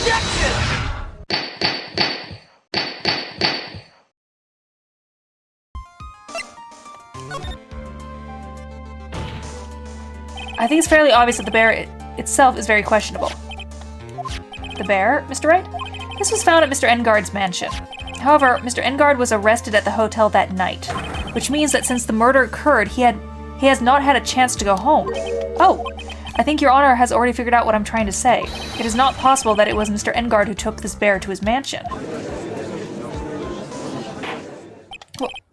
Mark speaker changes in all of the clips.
Speaker 1: OBJECTION!
Speaker 2: I think it's fairly obvious that the bear itself is very questionable. The bear, Mr. Wright? This was found at Mr. Engard's mansion. However, Mr. Engard was arrested at the hotel that night, which means that since the murder occurred, he has not had a chance to go home. Oh, I think Your Honor has already figured out what I'm trying to say. It is not possible that it was Mr. Engard who took this bear to his mansion.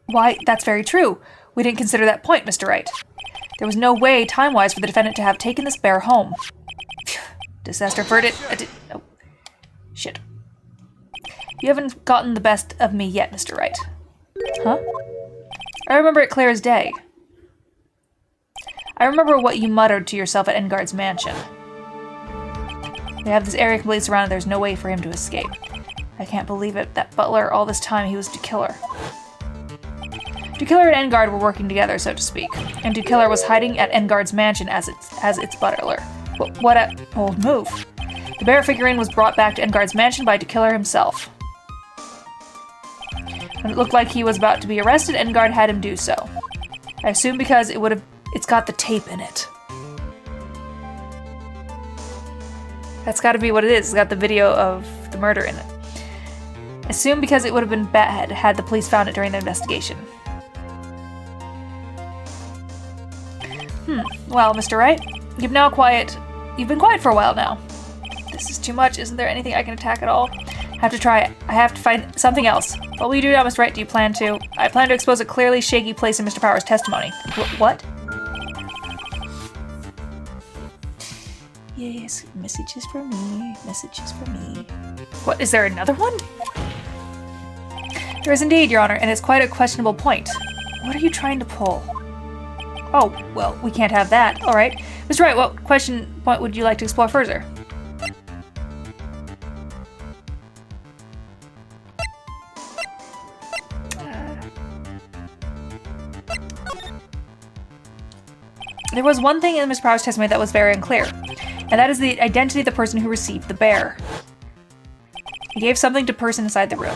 Speaker 2: Why, that's very true. We didn't consider that point, Mr. Wright. There was no way, time-wise, for the defendant to have taken this bear home. Disaster averted. Oh. Shit. You haven't gotten the best of me yet, Mr. Wright. Huh? I remember it clear as day. I remember what you muttered to yourself at Engard's mansion. We have this area completely surrounded. There's no way for him to escape. I can't believe it. That butler, all this time, he was Dukiller. Dukiller and Engard were working together, so to speak, and Dukiller was hiding at Engard's mansion as its butler. What a bold move. The bear figurine was brought back to Engard's mansion by Dukiller himself. When it looked like he was about to be arrested, Engard had him do so. I assume because it's got the tape in it. That's gotta be what it is. It's got the video of the murder in it. Assume because it would have been bad had the police found it during the investigation. Well, Mr. Wright, you've been quiet for a while now. This is too much. Isn't there anything I can attack at all? I have to try it. I have to find something else. What will you do now, Mr. Wright? Do you plan to? I plan to expose a clearly shaky place in Mr. Power's testimony. What? Yes, messages for me. Messages for me. What, is there another one? There is indeed, Your Honor, and it's quite a questionable point. What are you trying to pull? Oh, well, we can't have that. All right. Mr. Wright, what point would you like to explore further? There was one thing in Mr. Power's testimony that was very unclear, and that is the identity of the person who received the bear. He gave something to a person inside the room.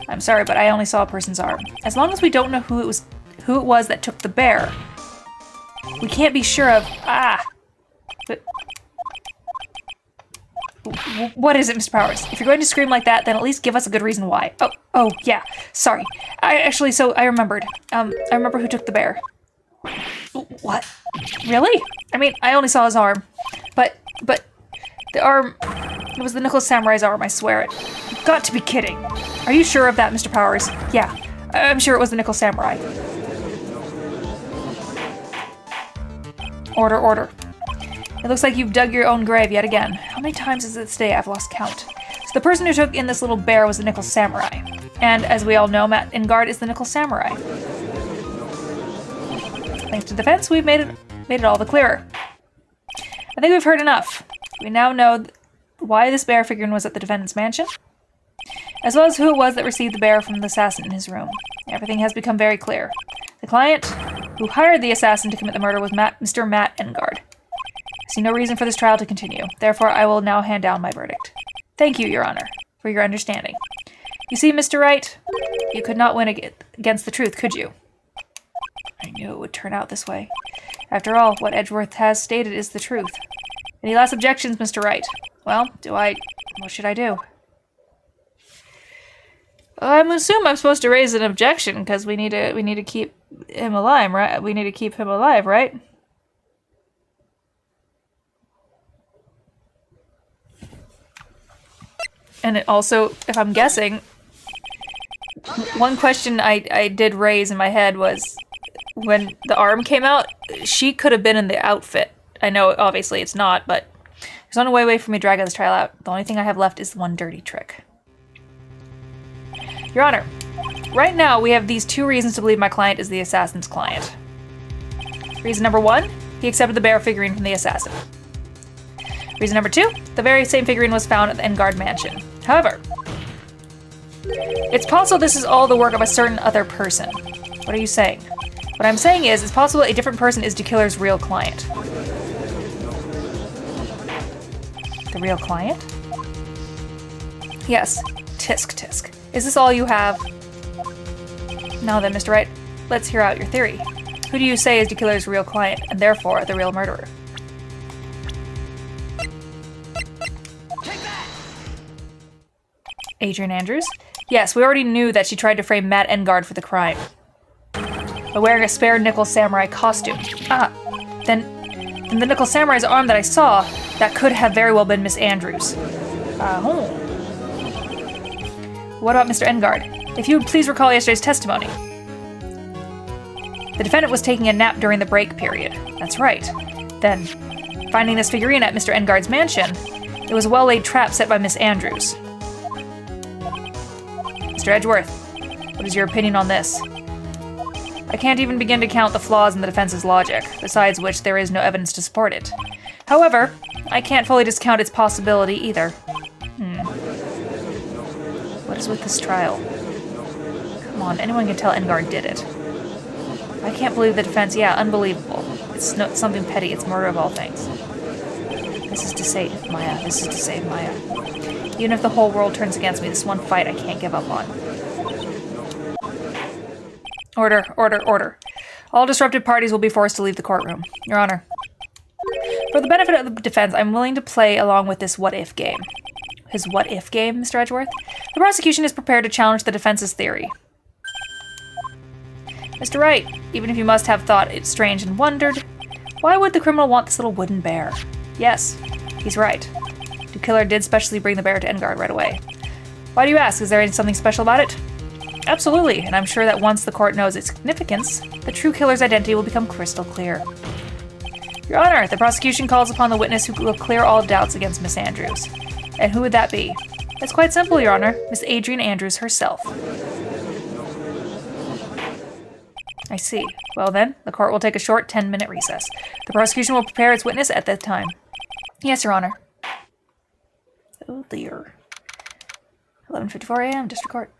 Speaker 2: I'm sorry, but I only saw a person's arm. As long as we don't know who it was that took the bear, we can't be sure of... But... What is it, Mr. Powers? If you're going to scream like that, then at least give us a good reason why. Oh, yeah. Sorry. I remembered. I remember who took the bear. What? Really? I mean, I only saw his arm. But the arm... It was the Nickel Samurai's arm, I swear it. You've got to be kidding. Are you sure of that, Mr. Powers? Yeah, I'm sure it was the Nickel Samurai. Order. It looks like you've dug your own grave yet again. How many times is it today? I've lost count. So the person who took in this little bear was the Nickel Samurai. And as we all know, Matt Engard is the Nickel Samurai. Thanks to defense, we've made it all the clearer. I think we've heard enough. We now know why this bear figurine was at the defendant's mansion, as well as who it was that received the bear from the assassin in his room. Everything has become very clear. The client who hired the assassin to commit the murder was Mr. Matt Engard. I see no reason for this trial to continue. Therefore, I will now hand down my verdict. Thank you, Your Honor, for your understanding. You see, Mr. Wright, you could not win against the truth, could you? I knew it would turn out this way. After all, what Edgeworth has stated is the truth. Any last objections, Mr. Wright? Well, what should I do? I assume I'm supposed to raise an objection because we need to keep him alive, right? We need to keep him alive, right? And it also, if I'm guessing, one question I did raise in my head was when the arm came out, she could have been in the outfit. I know, obviously, it's not, but there's only way for me to drag this trial out. The only thing I have left is the one dirty trick. Your Honor, right now we have these two reasons to believe my client is the assassin's client. Reason number one, he accepted the bear figurine from the assassin. Reason number two, the very same figurine was found at the Engard mansion. However, it's possible this is all the work of a certain other person. What are you saying? What I'm saying is, it's possible a different person is Dukiller's real client. The real client? Yes. Tisk, tisk. Is this all you have? Now then, Mr. Wright, let's hear out your theory. Who do you say is the killer's real client, and therefore the real murderer? Adrian Andrews? Yes, we already knew that she tried to frame Matt Engard for the crime. By wearing a spare nickel samurai costume. Then the nickel samurai's arm that I saw, that could have very well been Miss Andrews. What about Mr. Engard? If you would please recall yesterday's testimony. The defendant was taking a nap during the break period. That's right. Then, finding this figurine at Mr. Engard's mansion, it was a well-laid trap set by Miss Andrews. Mr. Edgeworth, what is your opinion on this? I can't even begin to count the flaws in the defense's logic, besides which there is no evidence to support it. However, I can't fully discount its possibility either. What is with this trial? Come on, anyone can tell Engard did it. I can't believe the defense. Yeah, unbelievable. It's not something petty. It's murder of all things. This is to save Maya. This is to save Maya. Even if the whole world turns against me, this one fight I can't give up on. Order, order, order. All disrupted parties will be forced to leave the courtroom. Your Honor. For the benefit of the defense, I'm willing to play along with this what-if game. His what-if game, Mr. Edgeworth? The prosecution is prepared to challenge the defense's theory. Mr. Wright, even if you must have thought it strange and wondered, why would the criminal want this little wooden bear? Yes, he's right. The killer did specially bring the bear to Engard right away. Why do you ask? Is there something special about it? Absolutely, and I'm sure that once the court knows its significance, the true killer's identity will become crystal clear. Your Honor, the prosecution calls upon the witness who will clear all doubts against Miss Andrews. And who would that be? It's quite simple, Your Honor. Miss Adrian Andrews herself. I see. Well then, the court will take a short 10-minute recess. The prosecution will prepare its witness at that time. Yes, Your Honor. Oh dear. 11:54 a.m. District Court.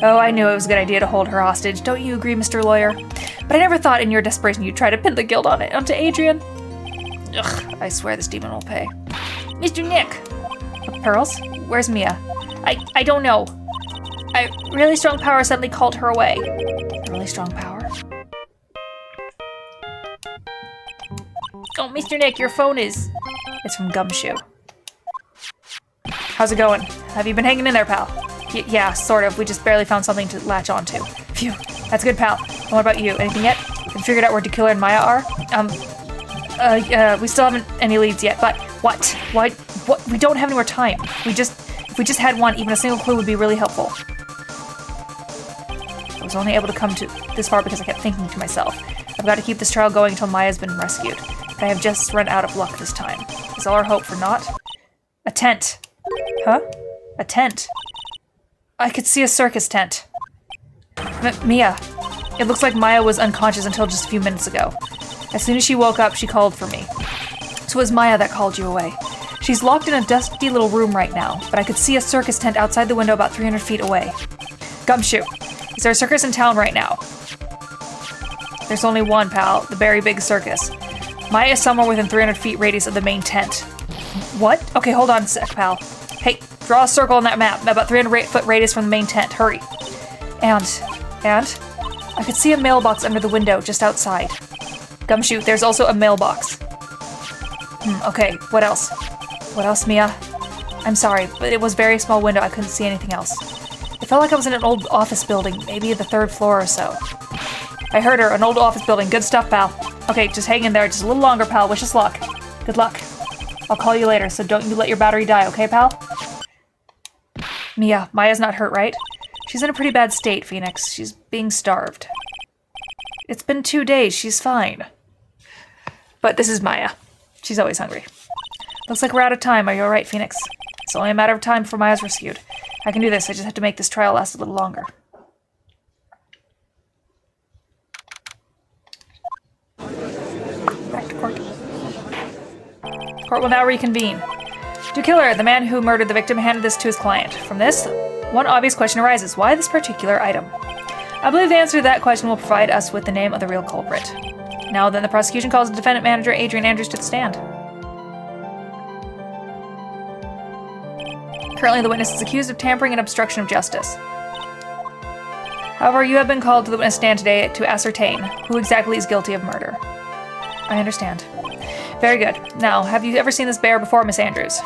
Speaker 2: Oh, I knew it was a good idea to hold her hostage. Don't you agree, Mr. Lawyer? But I never thought in your desperation you'd try to pin the guilt onto Adrian. Ugh, I swear this demon will pay. Mr. Nick! Pearls? Where's Mia? I don't know. A really strong power suddenly called her away. A really strong power? Oh, Mr. Nick, your phone is... It's from Gumshoe. How's it going? Have you been hanging in there, pal? Yeah, sort of. We just barely found something to latch onto. Phew. That's good, pal. And what about you? Anything yet? Have you figured out where Dekiller and Maya are? We still haven't any leads yet, but what? What? We don't have any more time. If we just had one, even a single clue would be really helpful. I was only able to come to this far because I kept thinking to myself, I've got to keep this trial going until Maya's been rescued. But I have just run out of luck this time. Is all our hope for naught? A tent. Huh? A tent. I could see a circus tent. Mia. It looks like Maya was unconscious until just a few minutes ago. As soon as she woke up, she called for me. So it was Maya that called you away. She's locked in a dusty little room right now, but I could see a circus tent outside the window about 300 feet away. Gumshoe, is there a circus in town right now? There's only one, pal. The very big circus. Maya is somewhere within 300 feet radius of the main tent. What? Okay, hold on a sec, pal. Hey, draw a circle on that map, about 300-foot radius from the main tent. Hurry. And? I could see a mailbox under the window, just outside. Gumshoe, there's also a mailbox. Okay, what else? What else, Mia? I'm sorry, but it was a very small window. I couldn't see anything else. It felt like I was in an old office building, maybe the 3rd floor or so. I heard her, an old office building. Good stuff, pal. Okay, just hang in there just a little longer, pal. Wish us luck. Good luck. I'll call you later, so don't you let your battery die, okay, pal? Mia, Maya's not hurt, right? She's in a pretty bad state, Phoenix. She's being starved. It's been 2 days. She's fine. But this is Maya. She's always hungry. Looks like we're out of time. Are you alright, Phoenix? It's only a matter of time before Maya's rescued. I can do this. I just have to make this trial last a little longer. Back to court. Court will now reconvene. Dekiller, the man who murdered the victim, handed this to his client. From this, one obvious question arises. Why this particular item? I believe the answer to that question will provide us with the name of the real culprit. Now then, the prosecution calls the defendant manager Adrian Andrews to the stand. Currently, the witness is accused of tampering and obstruction of justice. However, you have been called to the witness stand today to ascertain who exactly is guilty of murder. I understand. Very good. Now, have you ever seen this bear before, Miss Andrews?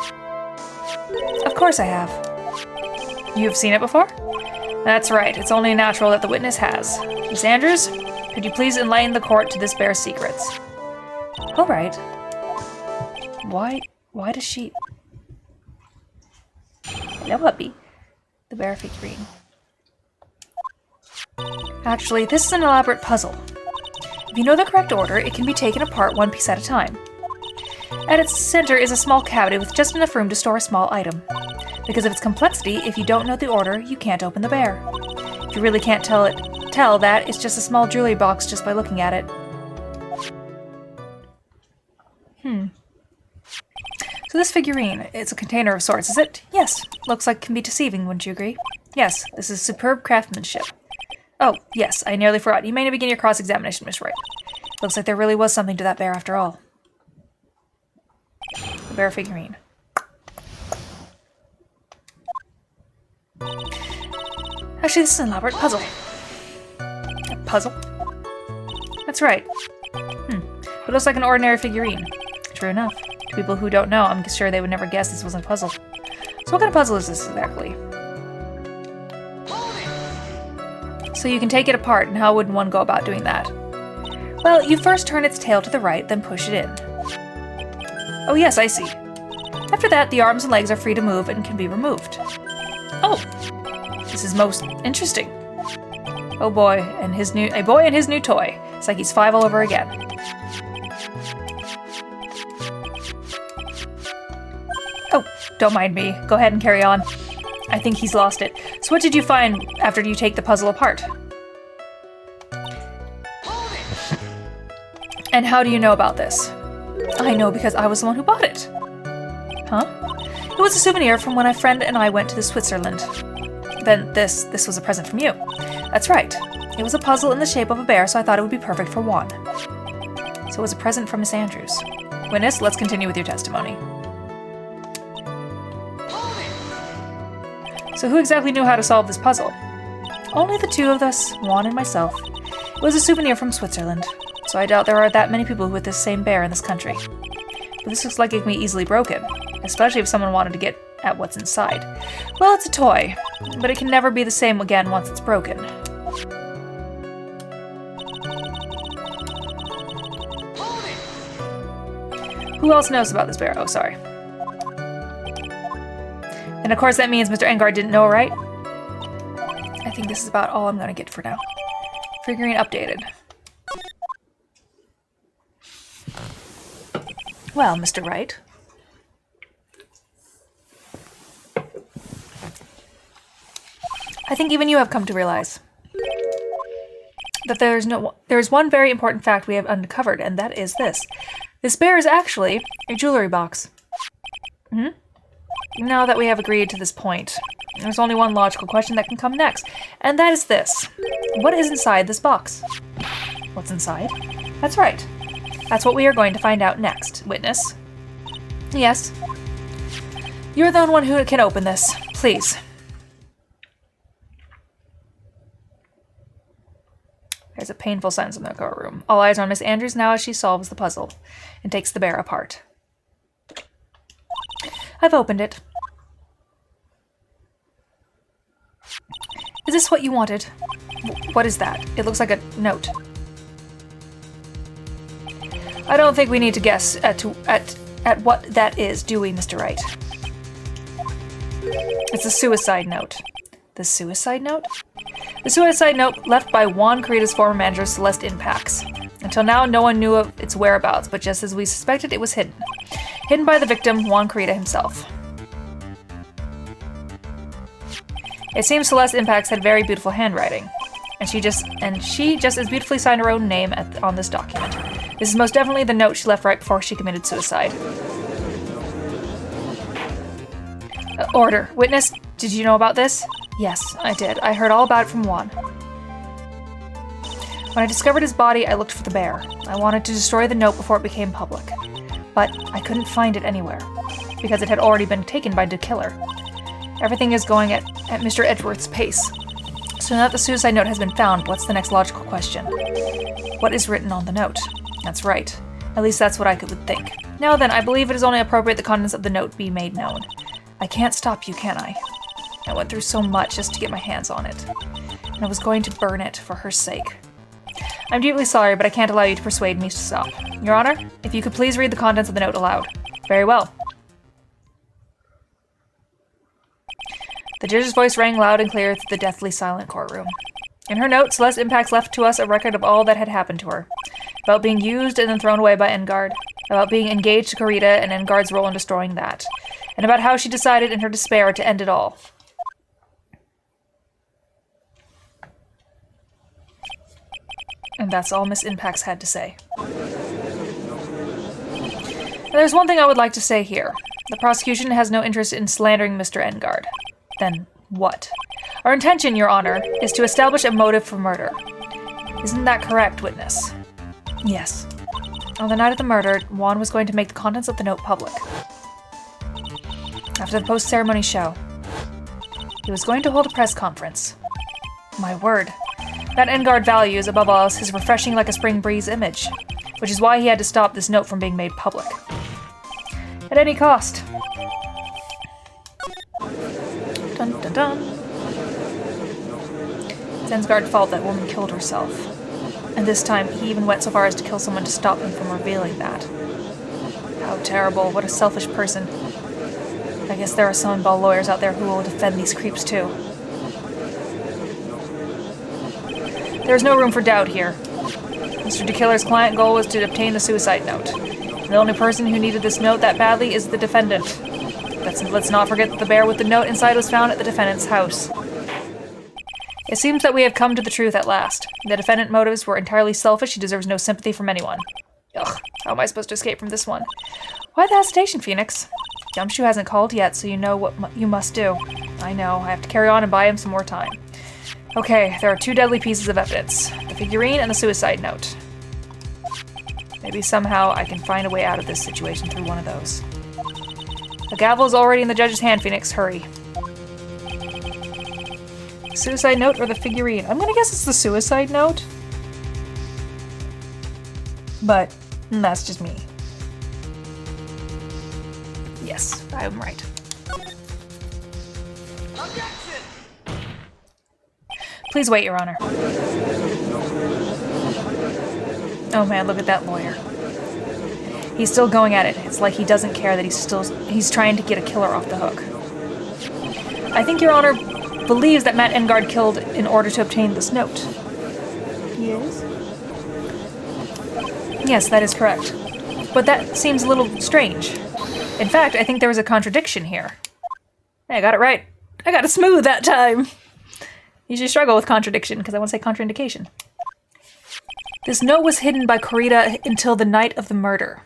Speaker 2: Of course I have. You've seen it before? That's right. It's only natural that the witness has. Miss Andrews, could you please enlighten the court to this bear's secrets? All right. Why does she... Hello, puppy. The bear figurine. Actually, this is an elaborate puzzle. If you know the correct order, it can be taken apart one piece at a time. At its center is a small cavity with just enough room to store a small item. Because of its complexity, if you don't know the order, you can't open the bear. If you really can't tell that it's just a small jewelry box just by looking at it. So this figurine, it's a container of sorts, is it? Yes. Looks like it can be deceiving, wouldn't you agree? Yes, this is superb craftsmanship. Oh, yes, I nearly forgot. You may begin your cross-examination, Miss Wright. Looks like there really was something to that bear after all. The bear figurine. Actually, this is an elaborate puzzle. A puzzle? That's right. It looks like an ordinary figurine. True enough. To people who don't know, I'm sure they would never guess this wasn't a puzzle. So what kind of puzzle is this exactly? So you can take it apart, and how would one go about doing that? Well, you first turn its tail to the right, then push it in. Oh yes, I see. After that, the arms and legs are free to move and can be removed. Oh, this is most interesting. Oh boy, and a boy and his new toy. It's like he's 5 all over again. Oh, don't mind me. Go ahead and carry on. I think he's lost it. So what did you find after you take the puzzle apart? And how do you know about this? I know because I was the one who bought it. Huh? It was a souvenir from when a friend and I went to Switzerland. Then this was a present from you. That's right. It was a puzzle in the shape of a bear, so I thought it would be perfect for Juan. So it was a present from Miss Andrews. Witness, let's continue with your testimony. So who exactly knew how to solve this puzzle? Only the two of us, Juan and myself. It was a souvenir from Switzerland, so I doubt there are that many people with this same bear in this country. But this looks like it can be easily broken, especially if someone wanted to get at what's inside. Well, it's a toy, but it can never be the same again once it's broken. Who else knows about this bear? Oh, sorry. And of course that means Mr. Engard didn't know, right? I think this is about all I'm gonna get for now. Figurine updated. Well, Mr. Wright. I think even you have come to realize that there's one very important fact we have uncovered, and that is this. This bear is actually a jewelry box. Now that we have agreed to this point, there's only one logical question that can come next, and that is this. What is inside this box? What's inside? That's right. That's what we are going to find out next. Witness? Yes? You're the one who can open this. Please. There's a painful silence in the courtroom. All eyes on Miss Andrews now as she solves the puzzle and takes the bear apart. I've opened it. Is this what you wanted? What is that? It looks like a note. I don't think we need to guess at what that is, do we, Mr. Wright? It's a suicide note. The suicide note? The suicide note left by Juan Carita's former manager, Celeste Impax. Until now, no one knew of its whereabouts, but just as we suspected, it was hidden. Hidden by the victim, Juan Carita himself. It seems Celeste Impax had very beautiful handwriting, and she just as beautifully signed her own name on this document. This is most definitely the note she left right before she committed suicide. Order. Witness, did you know about this? Yes, I did. I heard all about it from Juan. When I discovered his body, I looked for the bear. I wanted to destroy the note before it became public. But I couldn't find it anywhere, because it had already been taken by the killer. Everything is going at Mr. Edgeworth's pace. So now that the suicide note has been found, what's the next logical question? What is written on the note? That's right. At least that's what I would think. Now then, I believe it is only appropriate the contents of the note be made known. I can't stop you, can I? I went through so much just to get my hands on it. And I was going to burn it for her sake. I'm deeply sorry, but I can't allow you to persuade me to stop. Your Honor, if you could please read the contents of the note aloud. Very well. The judge's voice rang loud and clear through the deathly silent courtroom. In her note, Celeste Impax left to us a record of all that had happened to her. About being used and then thrown away by Engard. About being engaged to Karita and Engard's role in destroying that. And about how she decided in her despair to end it all. And that's all Miss Impax had to say. Now, there's one thing I would like to say here. The prosecution has no interest in slandering Mr. Engard. Then what? Our intention, Your Honor, is to establish a motive for murder. Isn't that correct, witness? Yes. On the night of the murder, Juan was going to make the contents of the note public. After the post-ceremony show, he was going to hold a press conference. My word. That Engard values, above all else, his refreshing like a spring breeze image, which is why he had to stop this note from being made public. At any cost. Dun dun dun. It's Engard's fault that woman killed herself. And this time, he even went so far as to kill someone to stop him from revealing that. How terrible, what a selfish person. I guess there are some ball lawyers out there who will defend these creeps too. There's no room for doubt here. Mr. DeKiller's client goal was to obtain the suicide note. And the only person who needed this note that badly is the defendant. Let's not forget that the bear with the note inside was found at the defendant's house. It seems that we have come to the truth at last. The defendant's motives were entirely selfish. He deserves no sympathy from anyone. Ugh, how am I supposed to escape from this one? Why the hesitation, Phoenix? Gumshoe hasn't called yet, so you know what you must do. I know, I have to carry on and buy him some more time. Okay, there are two deadly pieces of evidence. The figurine and the suicide note. Maybe somehow I can find a way out of this situation through one of those. The gavel is already in the judge's hand, Phoenix. Hurry. Suicide note or the figurine? I'm gonna guess it's the suicide note. But that's just me. Yes, I'm right.
Speaker 1: Objection!
Speaker 2: Please wait, Your Honor. Oh man, look at that lawyer. He's still going at it. It's like he doesn't care that he's trying to get a killer off the hook. I think Your Honor believes that Matt Engard killed in order to obtain this note. Yes? Yes, that is correct. But that seems a little strange. In fact, I think there was a contradiction here. Hey, I got it right. I got it smooth that time. Usually struggle with contradiction because I want to say contraindication. This note was hidden by Karita until the night of the murder.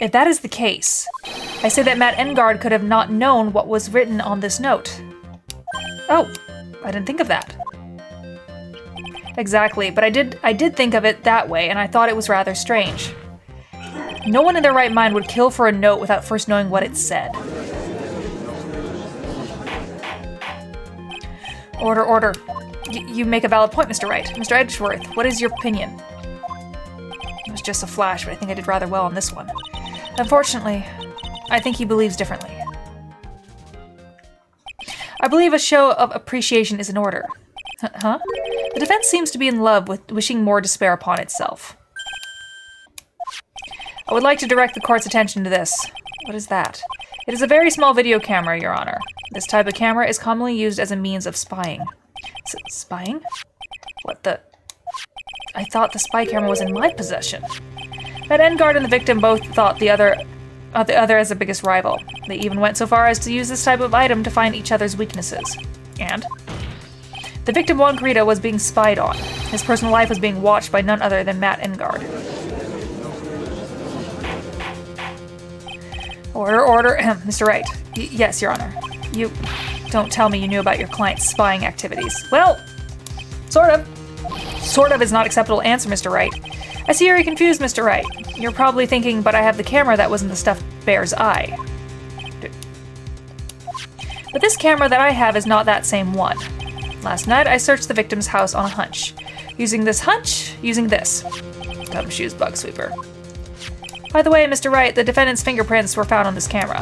Speaker 2: If that is the case, I say that Matt Engard could have not known what was written on this note. Oh, I didn't think of that. Exactly, but I did think of it that way, and I thought it was rather strange. No one in their right mind would kill for a note without first knowing what it said. Order, order. You make a valid point, Mr. Wright. Mr. Edgeworth, what is your opinion? It was just a flash, but I think I did rather well on this one. Unfortunately, I think he believes differently. I believe a show of appreciation is in order. Huh? The defense seems to be in love with wishing more despair upon itself. I would like to direct the court's attention to this. What is that? It is a very small video camera, Your Honor. This type of camera is commonly used as a means of spying. Spying? What the... I thought the spy camera was in my possession. That Engard and the victim both thought the other as their biggest rival. They even went so far as to use this type of item to find each other's weaknesses. And? The victim, Juan Karita, was being spied on. His personal life was being watched by none other than Matt Engard. Order, order. Mr. Wright. Yes, Your Honor. You don't tell me you knew about your client's spying activities. Well, sort of. Sort of is not acceptable answer, Mr. Wright. I see you're confused, Mr. Wright. You're probably thinking, but I have the camera that was in the stuffed bear's eye. But this camera that I have is not that same one. Last night, I searched the victim's house on a hunch. Using this. Gumshoe's bug sweeper. By the way, Mr. Wright, the defendant's fingerprints were found on this camera.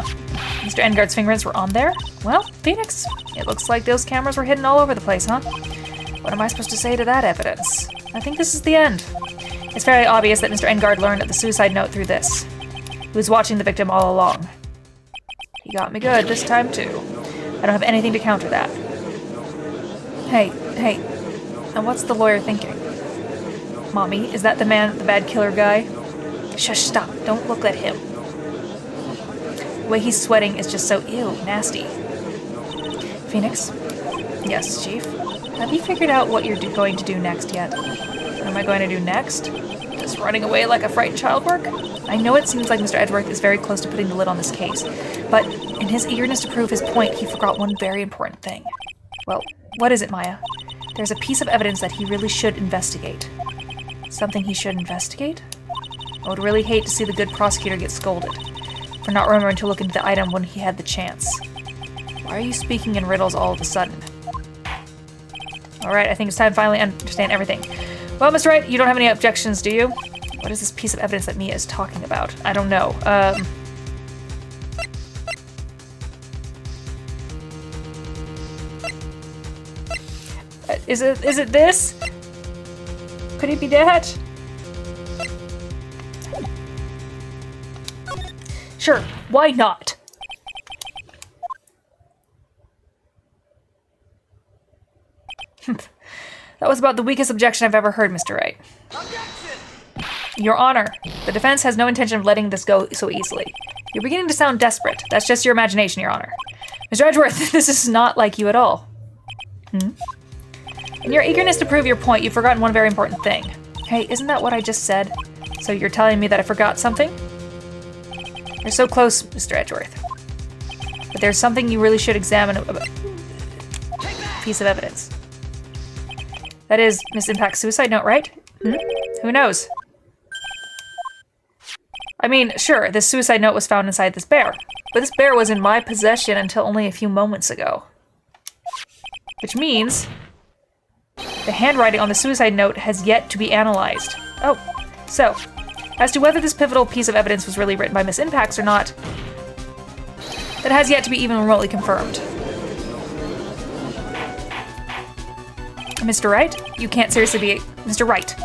Speaker 2: Mr. Engard's fingerprints were on there? Well, Phoenix, it looks like those cameras were hidden all over the place, huh? What am I supposed to say to that evidence? I think this is the end. It's fairly obvious that Mr. Engard learned of the suicide note through this. He was watching the victim all along. He got me good this time, too. I don't have anything to counter that. Hey, and what's the lawyer thinking? Mommy, is that the bad killer guy? Shush, stop, don't look at him. The way he's sweating is just so nasty. Phoenix? Yes, Chief? Have you figured out what you're going to do next yet? What am I going to do next? Just running away like a frightened child work? I know it seems like Mr. Edgeworth is very close to putting the lid on this case, but in his eagerness to prove his point, he forgot one very important thing. Well, what is it, Maya? There's a piece of evidence that he really should investigate. Something he should investigate? I would really hate to see the good prosecutor get scolded for not remembering to look into the item when he had the chance. Why are you speaking in riddles all of a sudden? Alright, I think it's time to finally understand everything. Well, Mr. Wright, you don't have any objections, do you? What is this piece of evidence that Mia is talking about? I don't know. Is it this? Could it be that? Sure, why not? That was about the weakest objection I've ever heard, Mr. Wright. Objection! Your Honor, the defense has no intention of letting this go so easily. You're beginning to sound desperate. That's just your imagination, Your Honor. Mr. Edgeworth, this is not like you at all. In your eagerness to prove your point, you've forgotten one very important thing. Hey, isn't that what I just said? So you're telling me that I forgot something? You're so close, Mr. Edgeworth. But there's something you really should examine about piece of evidence. That is Miss Impact's suicide note, right? Who knows? I mean, sure, this suicide note was found inside this bear, but this bear was in my possession until only a few moments ago. Which means the handwriting on the suicide note has yet to be analyzed. Oh, so, as to whether this pivotal piece of evidence was really written by Miss Impacts or not, that has yet to be even remotely confirmed. Mr. Wright, you can't seriously be Mr. Wright.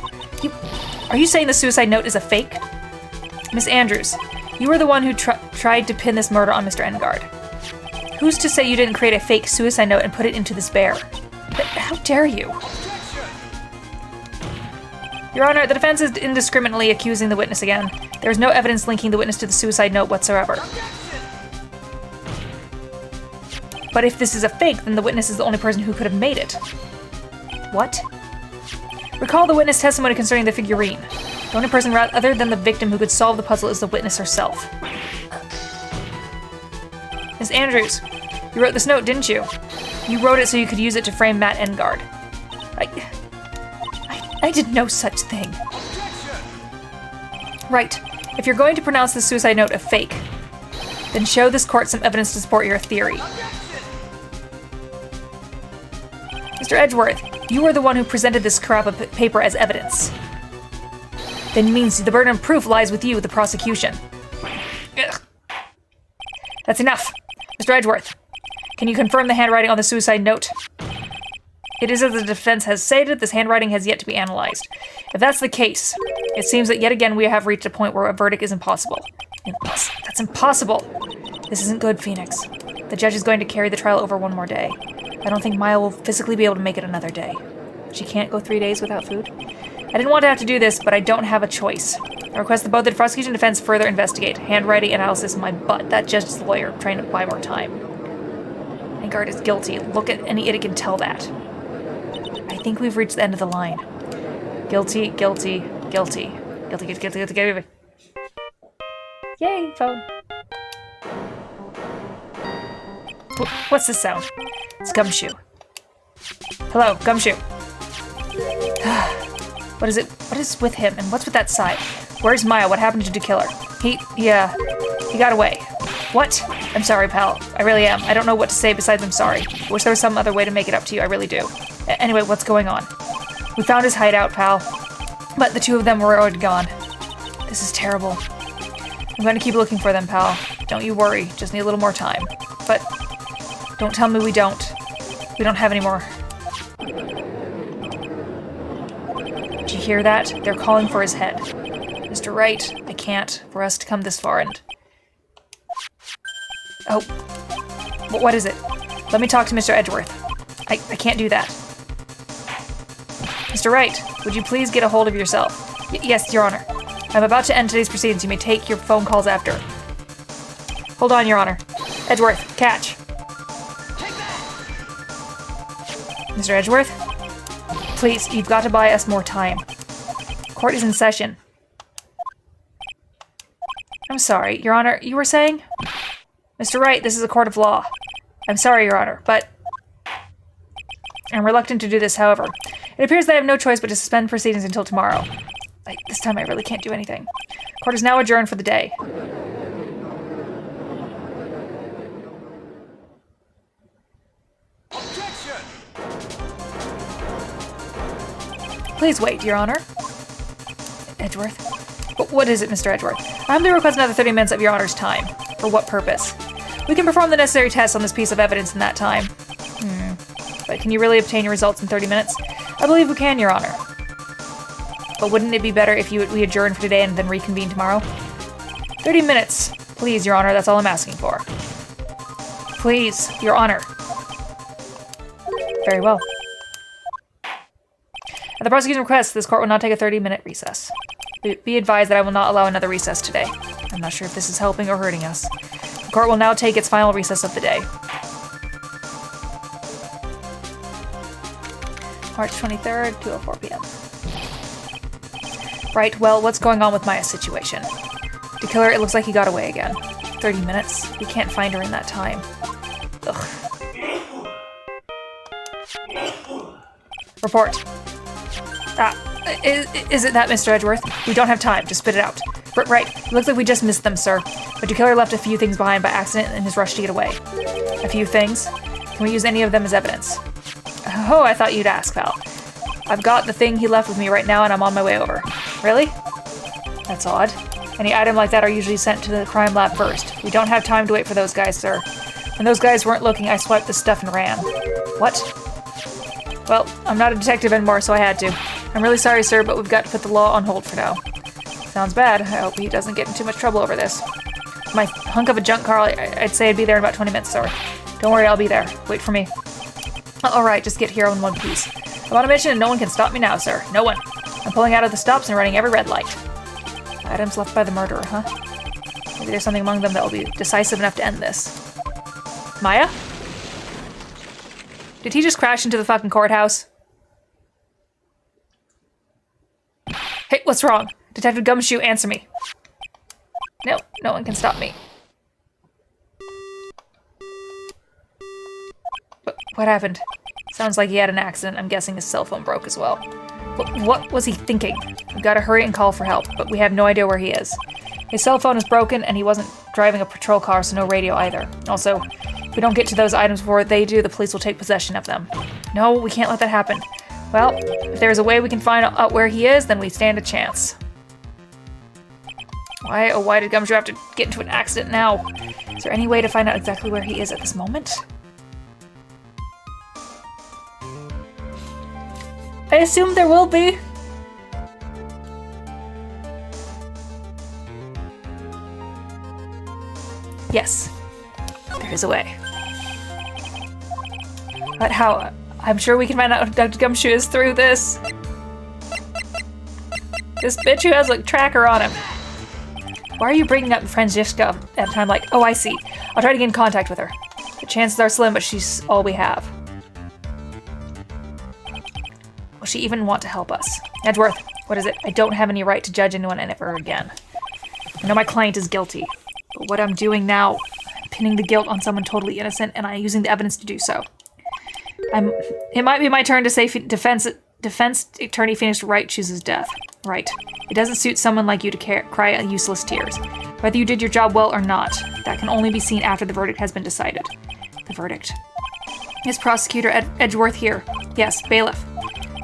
Speaker 2: Are you saying the suicide note is a fake? Miss Andrews, you were the one who tried to pin this murder on Mr. Engard. Who's to say you didn't create a fake suicide note and put it into this bear? But how dare you? Your Honor, the defense is indiscriminately accusing the witness again. There is no evidence linking the witness to the suicide note whatsoever. But if this is a fake, then the witness is the only person who could have made it. What? Recall the witness testimony concerning the figurine. The only person other than the victim who could solve the puzzle is the witness herself. Miss Andrews, you wrote this note, didn't you? You wrote it so you could use it to frame Matt Engard. I did no such thing. Right. If you're going to pronounce the suicide note a fake, then show this court some evidence to support your theory. Mr. Edgeworth, you were the one who presented this scrap of paper as evidence. Then means the burden of proof lies with you, the prosecution. Ugh. That's enough. Mr. Edgeworth, can you confirm the handwriting on the suicide note? It is as the defense has stated, this handwriting has yet to be analyzed. If that's the case, it seems that yet again we have reached a point where a verdict is impossible. That's impossible! This isn't good, Phoenix. The judge is going to carry the trial over one more day. I don't think Maya will physically be able to make it another day. She can't go 3 days without food. I didn't want to have to do this, but I don't have a choice. I request that both the prosecution and defense further investigate. Handwriting analysis in my butt. That judge is the lawyer trying to buy more time. Engard is guilty. Look at any idiot can tell that. I think we've reached the end of the line. Guilty, guilty, guilty. Guilty, guilty, guilty, guilty, guilty. Yay, phone. What's this sound? It's Gumshoe. Hello, Gumshoe. What is it? What is with him? And what's with that side? Where's Maya? What happened to the killer? He got away. What? I'm sorry, pal. I really am. I don't know what to say besides I'm sorry. I wish there was some other way to make it up to you. I really do. Anyway, what's going on? We found his hideout, pal. But the two of them were already gone. This is terrible. I'm going to keep looking for them, pal. Don't you worry. Just need a little more time. But don't tell me we don't. We don't have any more. Did you hear that? They're calling for his head. Mr. Wright, I can't. For us to come this far and... Oh. What is it? Let me talk to Mr. Edgeworth. I can't do that. Mr. Wright, would you please get a hold of yourself? Yes, Your Honor. I'm about to end today's proceedings. You may take your phone calls after. Hold on, Your Honor. Edgeworth, catch. Mr. Edgeworth? Please, you've got to buy us more time. Court is in session. I'm sorry, Your Honor, you were saying? Mr. Wright, this is a court of law. I'm sorry, Your Honor, but... I'm reluctant to do this, however. It appears that I have no choice but to suspend proceedings until tomorrow. This time I really can't do anything. Court is now adjourned for the day.
Speaker 1: Objection!
Speaker 2: Please wait, Your Honor. Edgeworth? What is it, Mr. Edgeworth? I humbly request another 30 minutes of Your Honor's time. For what purpose? We can perform the necessary tests on this piece of evidence in that time. But can you really obtain your results in 30 minutes? I believe we can, Your Honor. But wouldn't it be better if we adjourn for today and then reconvene tomorrow? 30 minutes. Please, Your Honor, that's all I'm asking for. Please, Your Honor. Very well. At the prosecution's request, this court will now take a 30-minute recess. Be advised that I will not allow another recess today. I'm not sure if this is helping or hurting us. The court will now take its final recess of the day. March 23rd, 2:04 p.m. Right, well, what's going on with Maya's situation? The killer, it looks like he got away again. 30 minutes? We can't find her in that time. Ugh. Report. Is it that, Mr. Edgeworth? We don't have time. Just spit it out. Right. It looks like we just missed them, sir. But the killer left a few things behind by accident in his rush to get away. A few things? Can we use any of them as evidence? Oh, I thought you'd ask, pal. I've got the thing he left with me right now and I'm on my way over. Really? That's odd. Any item like that are usually sent to the crime lab first. We don't have time to wait for those guys, sir. When those guys weren't looking, I swiped the stuff and ran. What? Well, I'm not a detective anymore, so I had to. I'm really sorry, sir, but we've got to put the law on hold for now. Sounds bad. I hope he doesn't get in too much trouble over this. My hunk of a junk car, I'd say I'd be there in about 20 minutes, sir. Don't worry, I'll be there. Wait for me. Alright, just get here in one piece. I'm on a mission and no one can stop me now, sir. No one. I'm pulling out of the stops and running every red light. Items left by the murderer, huh? Maybe there's something among them that will be decisive enough to end this. Maya? Did he just crash into the fucking courthouse? Hey, what's wrong? Detective Gumshoe, answer me. No, no one can stop me. What happened? Sounds like he had an accident. I'm guessing his cell phone broke as well. What was he thinking? We've got to hurry and call for help, but we have no idea where he is. His cell phone is broken, and he wasn't driving a patrol car, so no radio either. Also, if we don't get to those items before they do, the police will take possession of them. No, we can't let that happen. Well, if there's a way we can find out where he is, then we stand a chance. Why, oh why did Gumshoe have to get into an accident now? Is there any way to find out exactly where he is at this moment? I assume there will be. Yes, there is a way. But how? I'm sure we can find out if Dr. Gumshoe is through this. This bitch who has a tracker on him. Why are you bringing up Franziska at a time like, oh, I see. I'll try to get in contact with her. The chances are slim, but she's all we have. Will she even want to help us? Edgeworth, what is it? I don't have any right to judge anyone ever again. I know my client is guilty, but what I'm doing now, I'm pinning the guilt on someone totally innocent, and I'm using the evidence to do so. It might be my turn to say defense attorney Phoenix Wright chooses death. Right. It doesn't suit someone like you to cry useless tears. Whether you did your job well or not, that can only be seen after the verdict has been decided. The verdict. Is Prosecutor Edgeworth here? Yes, bailiff.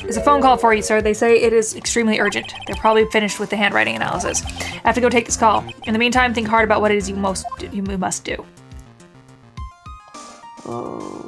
Speaker 2: There's a phone call for you, sir. They say it is extremely urgent. They're probably finished with the handwriting analysis. I have to go take this call. In the meantime, think hard about what it is you must do. Oh.